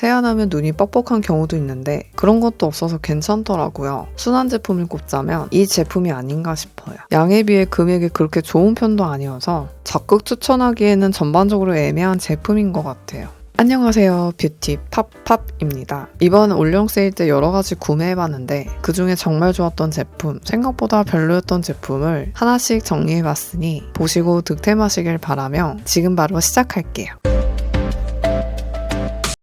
세안하면 눈이 뻑뻑한 경우도 있는데 그런 것도 없어서 괜찮더라고요. 순한 제품을 꼽자면 이 제품이 아닌가 싶어요. 양에 비해 금액이 그렇게 좋은 편도 아니어서 적극 추천하기에는 전반적으로 애매한 제품인 것 같아요. 안녕하세요, 뷰티 팝팝입니다. 이번 올영 세일 때 여러가지 구매해봤는데 그 중에 정말 좋았던 제품, 생각보다 별로였던 제품을 하나씩 정리해봤으니 보시고 득템하시길 바라며 지금 바로 시작할게요.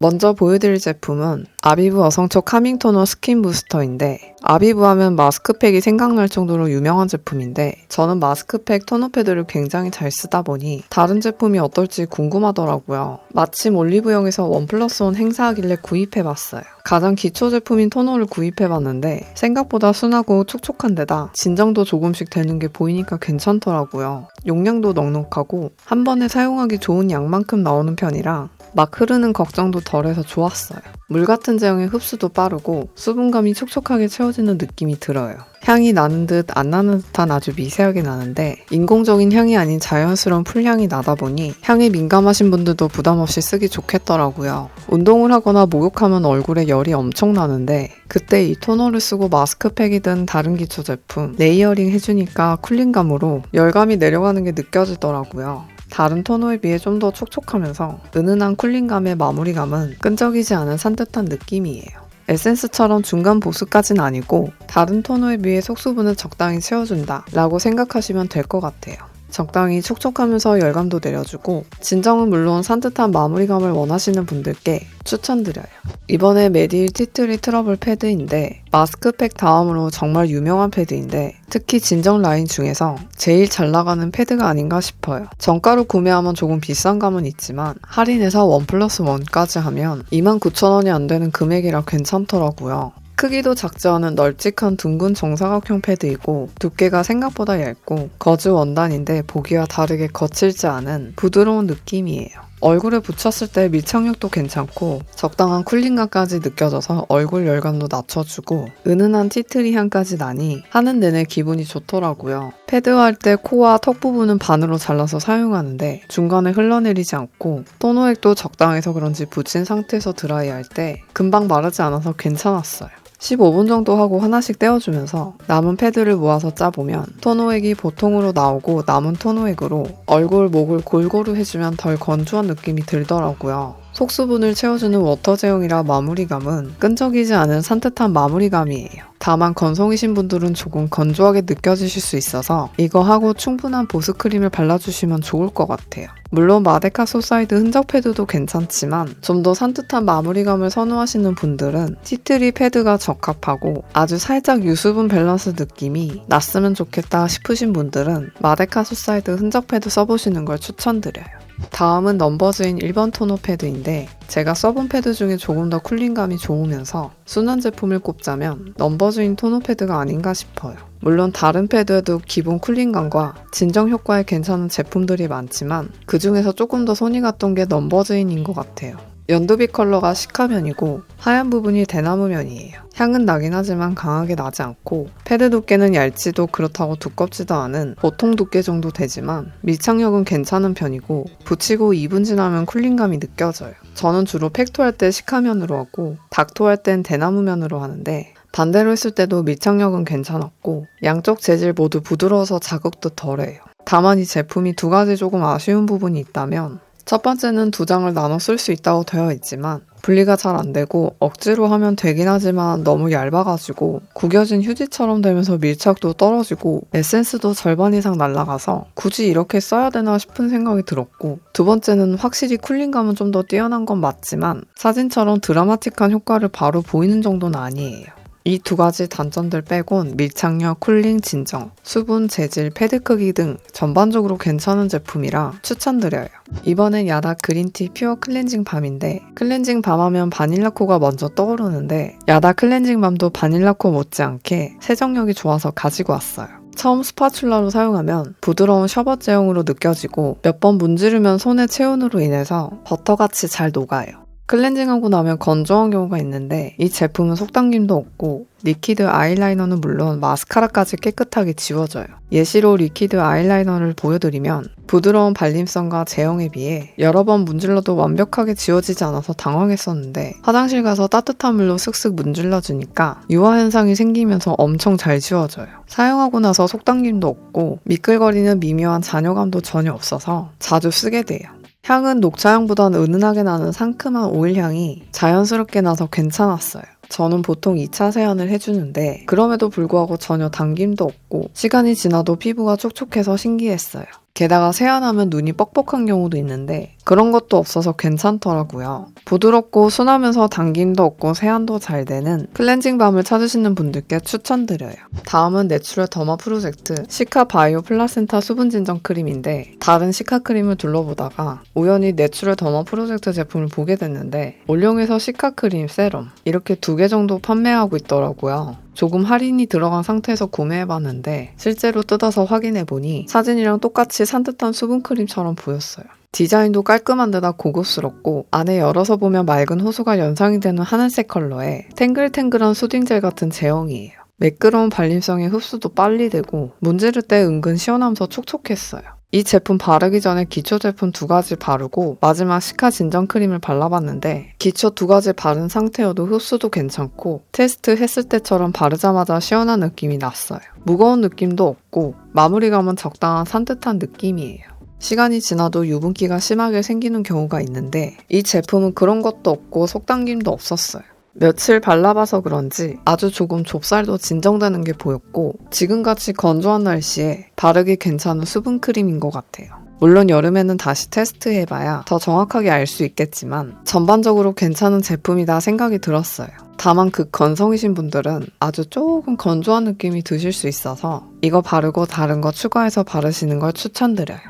먼저 보여드릴 제품은 아비브 어성초 카밍 토너 스킨 부스터인데, 아비브 하면 마스크팩이 생각날 정도로 유명한 제품인데 저는 마스크팩 토너 패드를 굉장히 잘 쓰다 보니 다른 제품이 어떨지 궁금하더라고요. 마침 올리브영에서 1+1 행사하길래 구입해봤어요. 가장 기초 제품인 토너를 구입해봤는데 생각보다 순하고 촉촉한 데다 진정도 조금씩 되는 게 보이니까 괜찮더라고요. 용량도 넉넉하고 한 번에 사용하기 좋은 양만큼 나오는 편이라 막 흐르는 걱정도 덜해서 좋았어요. 물 같은 제형의 흡수도 빠르고 수분감이 촉촉하게 채워지는 느낌이 들어요. 향이 나는 듯 안 나는 듯한 아주 미세하게 나는데 인공적인 향이 아닌 자연스러운 풀향이 나다 보니 향에 민감하신 분들도 부담없이 쓰기 좋겠더라고요. 운동을 하거나 목욕하면 얼굴에 열이 엄청 나는데 그때 이 토너를 쓰고 마스크팩이든 다른 기초 제품 레이어링 해주니까 쿨링감으로 열감이 내려가는 게 느껴지더라고요. 다른 토너에 비해 좀 더 촉촉하면서 은은한 쿨링감의 마무리감은 끈적이지 않은 산뜻한 느낌이에요. 에센스처럼 중간 보습까진 아니고 다른 토너에 비해 속수분을 적당히 채워준다 라고 생각하시면 될 것 같아요. 적당히 촉촉하면서 열감도 내려주고 진정은 물론 산뜻한 마무리감을 원하시는 분들께 추천드려요. 이번에 메디힐 티트리 트러블 패드인데 마스크팩 다음으로 정말 유명한 패드인데 특히 진정 라인 중에서 제일 잘 나가는 패드가 아닌가 싶어요. 정가로 구매하면 조금 비싼 감은 있지만 할인해서 1+1까지 하면 29,000원이 안 되는 금액이라 괜찮더라고요. 크기도 작지 않은 널찍한 둥근 정사각형 패드이고 두께가 생각보다 얇고 거즈 원단인데 보기와 다르게 거칠지 않은 부드러운 느낌이에요. 얼굴에 붙였을 때 밀착력도 괜찮고 적당한 쿨링감까지 느껴져서 얼굴 열감도 낮춰주고 은은한 티트리 향까지 나니 하는 내내 기분이 좋더라고요. 패드할 때 코와 턱 부분은 반으로 잘라서 사용하는데 중간에 흘러내리지 않고 토너액도 적당해서 그런지 붙인 상태에서 드라이할 때 금방 마르지 않아서 괜찮았어요. 15분 정도 하고 하나씩 떼어주면서 남은 패드를 모아서 짜보면 토너액이 보통으로 나오고 남은 토너액으로 얼굴, 목을 골고루 해주면 덜 건조한 느낌이 들더라고요. 속수분을 채워주는 워터 제형이라 마무리감은 끈적이지 않은 산뜻한 마무리감이에요. 다만 건성이신 분들은 조금 건조하게 느껴지실 수 있어서 이거 하고 충분한 보습크림을 발라주시면 좋을 것 같아요. 물론 마데카 소사이드 흔적 패드도 괜찮지만 좀 더 산뜻한 마무리감을 선호하시는 분들은 티트리 패드가 적합하고 아주 살짝 유수분 밸런스 느낌이 났으면 좋겠다 싶으신 분들은 마데카 소사이드 흔적 패드 써보시는 걸 추천드려요. 다음은 넘버즈인 1번 토너 패드인데 제가 써본 패드 중에 조금 더 쿨링감이 좋으면서 순한 제품을 꼽자면 넘버즈인 토너 패드가 아닌가 싶어요. 물론 다른 패드에도 기본 쿨링감과 진정 효과에 괜찮은 제품들이 많지만 그 중에서 조금 더 손이 갔던 게 넘버즈인인 것 같아요. 연두빛 컬러가 시카면이고 하얀 부분이 대나무면이에요. 향은 나긴 하지만 강하게 나지 않고 패드 두께는 얇지도 그렇다고 두껍지도 않은 보통 두께 정도 되지만 밀착력은 괜찮은 편이고 붙이고 2분 지나면 쿨링감이 느껴져요. 저는 주로 팩토할 때 시카면으로 하고 닥토할 땐 대나무면으로 하는데 반대로 했을 때도 밀착력은 괜찮았고 양쪽 재질 모두 부드러워서 자극도 덜해요. 다만 이 제품이 두 가지 조금 아쉬운 부분이 있다면 첫 번째는 두 장을 나눠 쓸 수 있다고 되어 있지만 분리가 잘 안 되고 억지로 하면 되긴 하지만 너무 얇아가지고 구겨진 휴지처럼 되면서 밀착도 떨어지고 에센스도 절반 이상 날아가서 굳이 이렇게 써야 되나 싶은 생각이 들었고, 두 번째는 확실히 쿨링감은 좀 더 뛰어난 건 맞지만 사진처럼 드라마틱한 효과를 바로 보이는 정도는 아니에요. 이 두 가지 단점들 빼곤 밀착력, 쿨링, 진정, 수분, 재질, 패드 크기 등 전반적으로 괜찮은 제품이라 추천드려요. 이번엔 야다 그린티 퓨어 클렌징 밤인데 클렌징 밤 하면 바닐라코가 먼저 떠오르는데 야다 클렌징 밤도 바닐라코 못지않게 세정력이 좋아서 가지고 왔어요. 처음 스파츌라로 사용하면 부드러운 셔벗 제형으로 느껴지고 몇 번 문지르면 손의 체온으로 인해서 버터같이 잘 녹아요. 클렌징하고 나면 건조한 경우가 있는데 이 제품은 속당김도 없고 리퀴드 아이라이너는 물론 마스카라까지 깨끗하게 지워져요. 예시로 리퀴드 아이라이너를 보여드리면 부드러운 발림성과 제형에 비해 여러 번 문질러도 완벽하게 지워지지 않아서 당황했었는데 화장실 가서 따뜻한 물로 슥슥 문질러주니까 유화 현상이 생기면서 엄청 잘 지워져요. 사용하고 나서 속당김도 없고 미끌거리는 미묘한 잔여감도 전혀 없어서 자주 쓰게 돼요. 향은 녹차향보단 은은하게 나는 상큼한 오일향이 자연스럽게 나서 괜찮았어요. 저는 보통 2차 세안을 해주는데 그럼에도 불구하고 전혀 당김도 없고 시간이 지나도 피부가 촉촉해서 신기했어요. 게다가 세안하면 눈이 뻑뻑한 경우도 있는데 그런 것도 없어서 괜찮더라고요. 부드럽고 순하면서 당김도 없고 세안도 잘 되는 클렌징 밤을 찾으시는 분들께 추천드려요. 다음은 내추럴 더마 프로젝트 시카 바이오 플라센타 수분 진정 크림인데 다른 시카 크림을 둘러보다가 우연히 내추럴 더마 프로젝트 제품을 보게 됐는데 올영에서 시카 크림, 세럼 이렇게 2개 정도 판매하고 있더라고요. 조금 할인이 들어간 상태에서 구매해봤는데 실제로 뜯어서 확인해보니 사진이랑 똑같이 산뜻한 수분크림처럼 보였어요. 디자인도 깔끔한 데다 고급스럽고 안에 열어서 보면 맑은 호수가 연상이 되는 하늘색 컬러에 탱글탱글한 수딩젤 같은 제형이에요. 매끄러운 발림성에 흡수도 빨리 되고 문지를 때 은근 시원하면서 촉촉했어요. 이 제품 바르기 전에 기초 제품 2가지 바르고 마지막 시카 진정 크림을 발라봤는데 기초 2가지 바른 상태여도 흡수도 괜찮고 테스트 했을 때처럼 바르자마자 시원한 느낌이 났어요. 무거운 느낌도 없고 마무리감은 적당한 산뜻한 느낌이에요. 시간이 지나도 유분기가 심하게 생기는 경우가 있는데 이 제품은 그런 것도 없고 속당김도 없었어요. 며칠 발라봐서 그런지 아주 조금 좁쌀도 진정되는 게 보였고 지금같이 건조한 날씨에 바르기 괜찮은 수분크림인 것 같아요. 물론 여름에는 다시 테스트해봐야 더 정확하게 알 수 있겠지만 전반적으로 괜찮은 제품이다 생각이 들었어요. 다만 극건성이신 분들은 아주 조금 건조한 느낌이 드실 수 있어서 이거 바르고 다른 거 추가해서 바르시는 걸 추천드려요.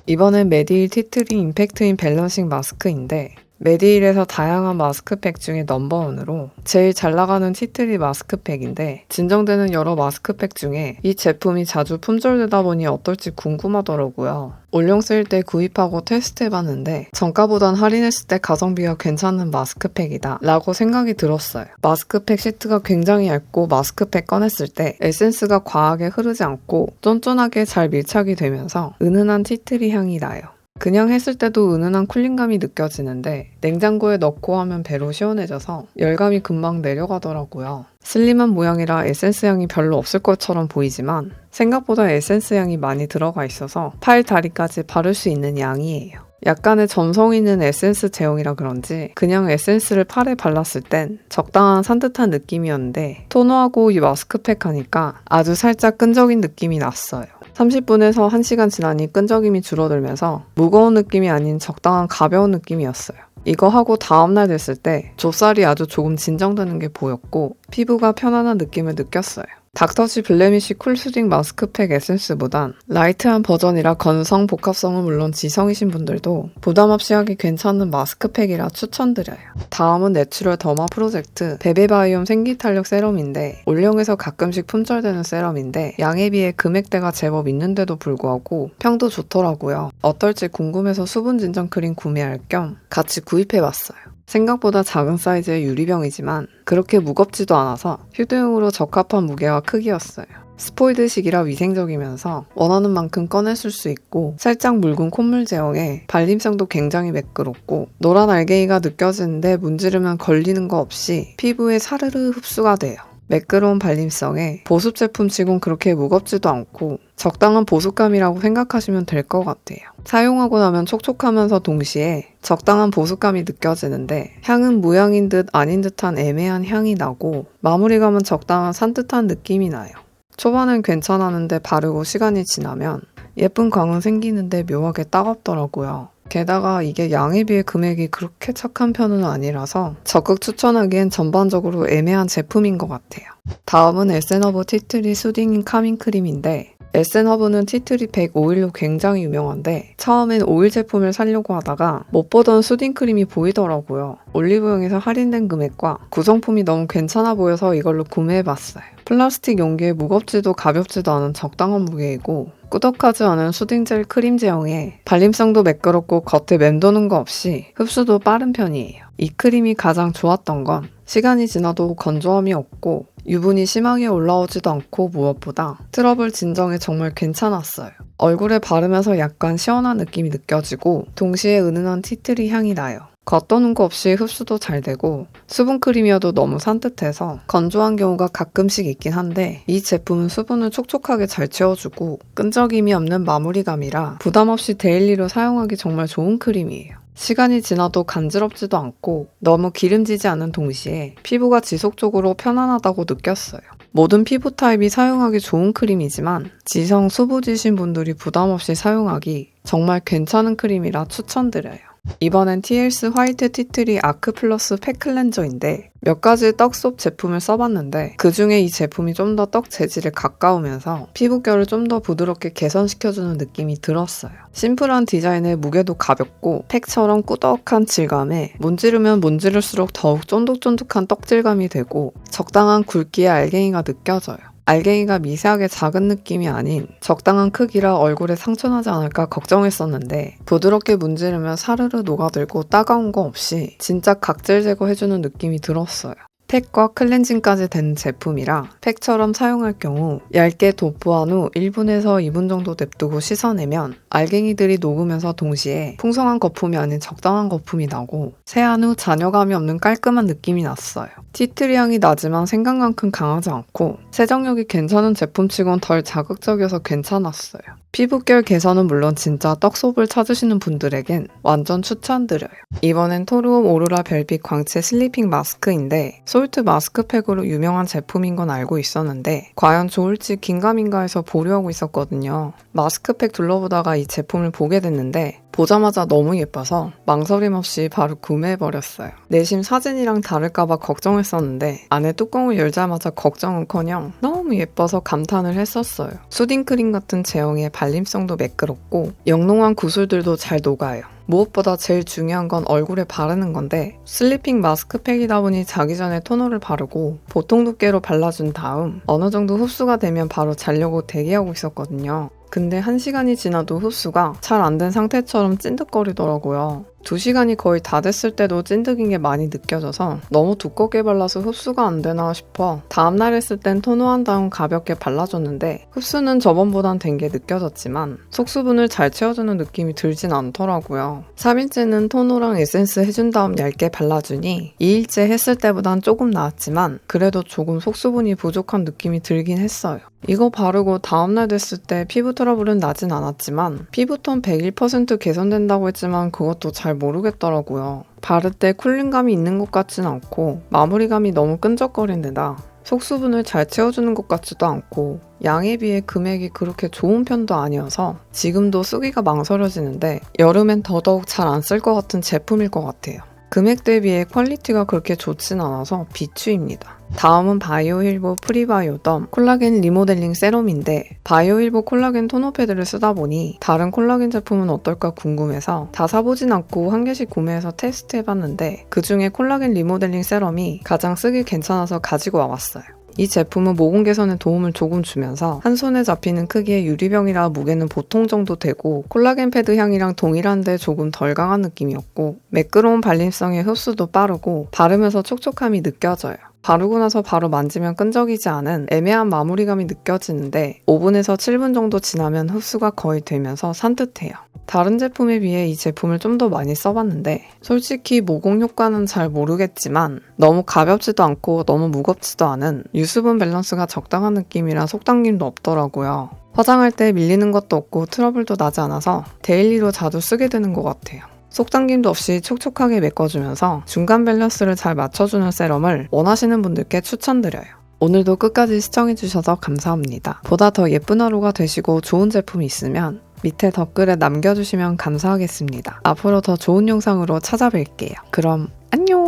이번엔 메디힐 티트리 임팩트인 밸런싱 마스크인데 메디힐에서 다양한 마스크팩 중에 넘버원으로 제일 잘 나가는 티트리 마스크팩인데 진정되는 여러 마스크팩 중에 이 제품이 자주 품절되다 보니 어떨지 궁금하더라고요. 올영 세일 때 구입하고 테스트해봤는데 정가보단 할인했을 때 가성비가 괜찮은 마스크팩이다 라고 생각이 들었어요. 마스크팩 시트가 굉장히 얇고 마스크팩 꺼냈을 때 에센스가 과하게 흐르지 않고 쫀쫀하게 잘 밀착이 되면서 은은한 티트리 향이 나요. 그냥 했을 때도 은은한 쿨링감이 느껴지는데 냉장고에 넣고 하면 배로 시원해져서 열감이 금방 내려가더라고요. 슬림한 모양이라 에센스 향이 별로 없을 것처럼 보이지만 생각보다 에센스 향이 많이 들어가 있어서 팔, 다리까지 바를 수 있는 양이에요. 약간의 점성 있는 에센스 제형이라 그런지 그냥 에센스를 팔에 발랐을 땐 적당한 산뜻한 느낌이었는데 토너하고 이 마스크팩 하니까 아주 살짝 끈적인 느낌이 났어요. 30분에서 1시간 지나니 끈적임이 줄어들면서 무거운 느낌이 아닌 적당한 가벼운 느낌이었어요. 이거 하고 다음날 됐을 때 좁쌀이 아주 조금 진정되는 게 보였고 피부가 편안한 느낌을 느꼈어요. 닥터치 블레미쉬 쿨수딩 마스크팩 에센스보단 라이트한 버전이라 건성, 복합성은 물론 지성이신 분들도 부담 없이 하기 괜찮은 마스크팩이라 추천드려요. 다음은 내추럴 더마 프로젝트 베베바이옴 생기탄력 세럼인데 올영에서 가끔씩 품절되는 세럼인데 양에 비해 금액대가 제법 있는데도 불구하고 평도 좋더라고요. 어떨지 궁금해서 수분 진정 크림 구매할 겸 같이 구입해봤어요. 생각보다 작은 사이즈의 유리병이지만 그렇게 무겁지도 않아서 휴대용으로 적합한 무게와 크기였어요. 스포이드식이라 위생적이면서 원하는 만큼 꺼내 쓸 수 있고 살짝 묽은 콧물 제형에 발림성도 굉장히 매끄럽고 노란 알갱이가 느껴지는데 문지르면 걸리는 거 없이 피부에 사르르 흡수가 돼요. 매끄러운 발림성에 보습 제품치곤 그렇게 무겁지도 않고 적당한 보습감이라고 생각하시면 될 것 같아요. 사용하고 나면 촉촉하면서 동시에 적당한 보습감이 느껴지는데 향은 무향인 듯 아닌 듯한 애매한 향이 나고 마무리감은 적당한 산뜻한 느낌이 나요. 초반엔 괜찮았는데 바르고 시간이 지나면 예쁜 광은 생기는데 묘하게 따갑더라고요. 게다가 이게 양에 비해 금액이 그렇게 착한 편은 아니라서 적극 추천하기엔 전반적으로 애매한 제품인 것 같아요. 다음은 에센허브 티트리 수딩 카밍 크림인데 에센허브는 티트리 100 오일로 굉장히 유명한데 처음엔 오일 제품을 사려고 하다가 못 보던 수딩 크림이 보이더라고요. 올리브영에서 할인된 금액과 구성품이 너무 괜찮아 보여서 이걸로 구매해봤어요. 플라스틱 용기에 무겁지도 가볍지도 않은 적당한 무게이고 꾸덕하지 않은 수딩젤 크림 제형에 발림성도 매끄럽고 겉에 맴도는 거 없이 흡수도 빠른 편이에요. 이 크림이 가장 좋았던 건 시간이 지나도 건조함이 없고 유분이 심하게 올라오지도 않고 무엇보다 트러블 진정에 정말 괜찮았어요. 얼굴에 바르면서 약간 시원한 느낌이 느껴지고 동시에 은은한 티트리 향이 나요. 겉도는 거 없이 흡수도 잘 되고 수분크림이어도 너무 산뜻해서 건조한 경우가 가끔씩 있긴 한데 이 제품은 수분을 촉촉하게 잘 채워주고 끈적임이 없는 마무리감이라 부담 없이 데일리로 사용하기 정말 좋은 크림이에요. 시간이 지나도 간지럽지도 않고 너무 기름지지 않은 동시에 피부가 지속적으로 편안하다고 느꼈어요. 모든 피부 타입이 사용하기 좋은 크림이지만 지성 수부지신 분들이 부담 없이 사용하기 정말 괜찮은 크림이라 추천드려요. 이번엔 TLS 화이트 티트리 아크 플러스 팩 클렌저인데 몇 가지 떡속 제품을 써봤는데 그 중에 이 제품이 좀 더 떡 재질에 가까우면서 피부결을 좀 더 부드럽게 개선시켜주는 느낌이 들었어요. 심플한 디자인에 무게도 가볍고 팩처럼 꾸덕한 질감에 문지르면 문지를수록 더욱 쫀득쫀득한 떡질감이 되고 적당한 굵기의 알갱이가 느껴져요. 알갱이가 미세하게 작은 느낌이 아닌 적당한 크기라 얼굴에 상처나지 않을까 걱정했었는데 부드럽게 문지르면 사르르 녹아들고 따가운 거 없이 진짜 각질 제거해주는 느낌이 들었어요. 팩과 클렌징까지 된 제품이라 팩처럼 사용할 경우 얇게 도포한 후 1분에서 2분 정도 냅두고 씻어내면 알갱이들이 녹으면서 동시에 풍성한 거품이 아닌 적당한 거품이 나고 세안 후 잔여감이 없는 깔끔한 느낌이 났어요. 티트리 향이 나지만 생각만큼 강하지 않고 세정력이 괜찮은 제품치곤 덜 자극적이어서 괜찮았어요. 피부결 개선은 물론 진짜 떡속을 찾으시는 분들에겐 완전 추천드려요. 이번엔 토르홈 오로라 별빛 광채 슬리핑 마스크인데 솔트 마스크팩으로 유명한 제품인 건 알고 있었는데 과연 좋을지 긴가민가해서 보려하고 있었거든요. 마스크팩 둘러보다가 이 제품을 보게 됐는데 보자마자 너무 예뻐서 망설임 없이 바로 구매해버렸어요. 내심 사진이랑 다를까봐 걱정했었는데 안에 뚜껑을 열자마자 걱정은커녕 너무 예뻐서 감탄을 했었어요. 수딩크림 같은 제형에 발림성도 매끄럽고 영롱한 구슬들도 잘 녹아요. 무엇보다 제일 중요한 건 얼굴에 바르는 건데 슬리핑 마스크팩이다 보니 자기 전에 토너를 바르고 보통 두께로 발라준 다음 어느 정도 흡수가 되면 바로 자려고 대기하고 있었거든요. 근데 1시간이 지나도 흡수가 잘 안 된 상태처럼 찐득거리더라고요. 2시간이 거의 다 됐을 때도 찐득인 게 많이 느껴져서 너무 두껍게 발라서 흡수가 안 되나 싶어 다음날 했을 땐 토너한 다음 가볍게 발라줬는데 흡수는 저번보단 된 게 느껴졌지만 속수분을 잘 채워주는 느낌이 들진 않더라고요. 3일째는 토너랑 에센스 해준 다음 얇게 발라주니 2일째 했을 때보단 조금 나았지만 그래도 조금 속수분이 부족한 느낌이 들긴 했어요. 이거 바르고 다음날 됐을 때 피부 트러블은 나진 않았지만 피부톤 101% 개선된다고 했지만 그것도 잘 모르겠더라고요. 바를 때 쿨링감이 있는 것 같진 않고 마무리감이 너무 끈적거린 데다 속수분을 잘 채워주는 것 같지도 않고 양에 비해 금액이 그렇게 좋은 편도 아니어서 지금도 쓰기가 망설여지는데 여름엔 더더욱 잘 안 쓸 것 같은 제품일 것 같아요. 금액 대비에 퀄리티가 그렇게 좋진 않아서 비추입니다. 다음은 바이오힐보 프리바이오덤 콜라겐 리모델링 세럼인데 바이오힐보 콜라겐 토너 패드를 쓰다 보니 다른 콜라겐 제품은 어떨까 궁금해서 다 사보진 않고 한 개씩 구매해서 테스트해봤는데 그 중에 콜라겐 리모델링 세럼이 가장 쓰기 괜찮아서 가지고 와봤어요. 이 제품은 모공 개선에 도움을 조금 주면서 한 손에 잡히는 크기의 유리병이라 무게는 보통 정도 되고 콜라겐 패드 향이랑 동일한데 조금 덜 강한 느낌이었고 매끄러운 발림성에 흡수도 빠르고 바르면서 촉촉함이 느껴져요. 바르고 나서 바로 만지면 끈적이지 않은 애매한 마무리감이 느껴지는데 5분에서 7분 정도 지나면 흡수가 거의 되면서 산뜻해요. 다른 제품에 비해 이 제품을 좀 더 많이 써봤는데 솔직히 모공 효과는 잘 모르겠지만 너무 가볍지도 않고 너무 무겁지도 않은 유수분 밸런스가 적당한 느낌이라 속당김도 없더라고요. 화장할 때 밀리는 것도 없고 트러블도 나지 않아서 데일리로 자주 쓰게 되는 것 같아요. 속당김도 없이 촉촉하게 메꿔주면서 중간 밸런스를 잘 맞춰주는 세럼을 원하시는 분들께 추천드려요. 오늘도 끝까지 시청해주셔서 감사합니다. 보다 더 예쁜 하루가 되시고 좋은 제품이 있으면 밑에 댓글에 남겨주시면 감사하겠습니다. 앞으로 더 좋은 영상으로 찾아뵐게요. 그럼 안녕!